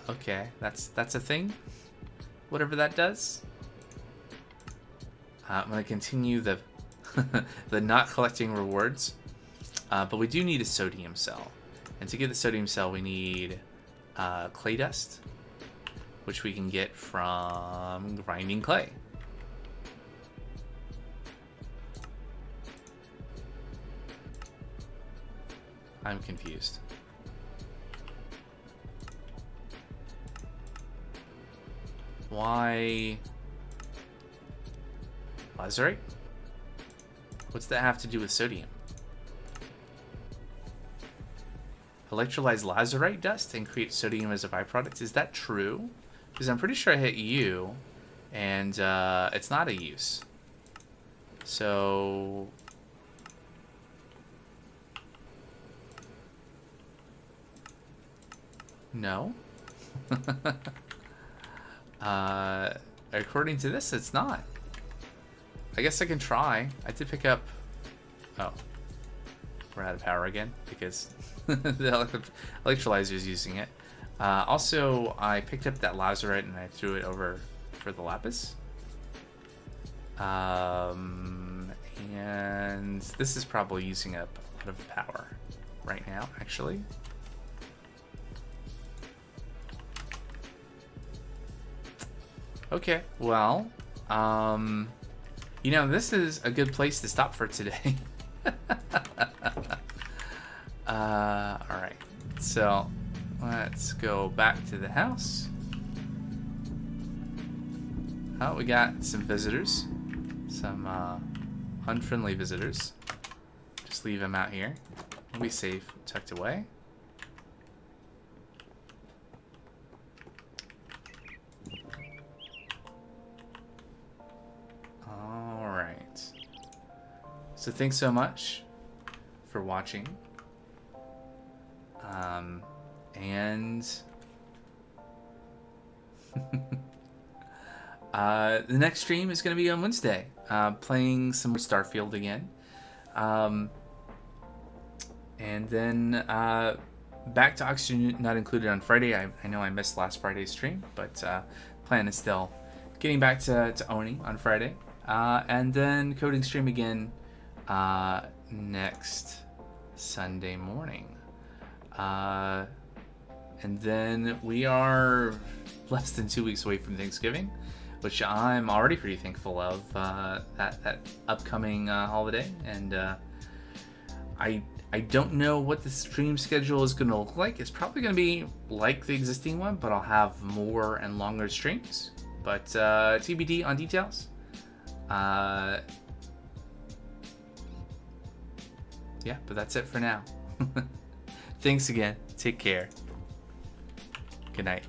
Okay, that's a thing. Whatever that does. I'm gonna continue the the not collecting rewards, but we do need a sodium cell, and to get the sodium cell, we need clay dust, which we can get from grinding clay. I'm confused. Why? Lazurite? What's that have to do with sodium? Electrolyze lazurite dust and create sodium as a byproduct. Is that true? Because I'm pretty sure I hit U, and it's not a use. So... No. According to this, it's not. I guess I can try. I did pick up... Oh. We're out of power again because the electrolyzer is using it. Also, I picked up that lazurite and I threw it over for the lapis. And this is probably using up a lot of power right now, actually. Okay, well, you know, this is a good place to stop for today. Alright, so let's go back to the house. Oh, we got some visitors. Some unfriendly visitors. Just leave them out here. We'll be safe, tucked away. Alright. So thanks so much for watching. And the next stream is going to be on Wednesday, playing some Starfield again. And then back to Oxygen Not Included on Friday. I know I missed last Friday's stream, but plan is still getting back to Oni on Friday. And then coding stream again next Sunday morning. And then we are less than 2 weeks away from Thanksgiving, which I'm already pretty thankful of, that upcoming holiday. And I don't know what the stream schedule is going to look like. It's probably going to be like the existing one, but I'll have more and longer streams. But TBD on details. Yeah, but that's it for now. Thanks again. Take care. Good night.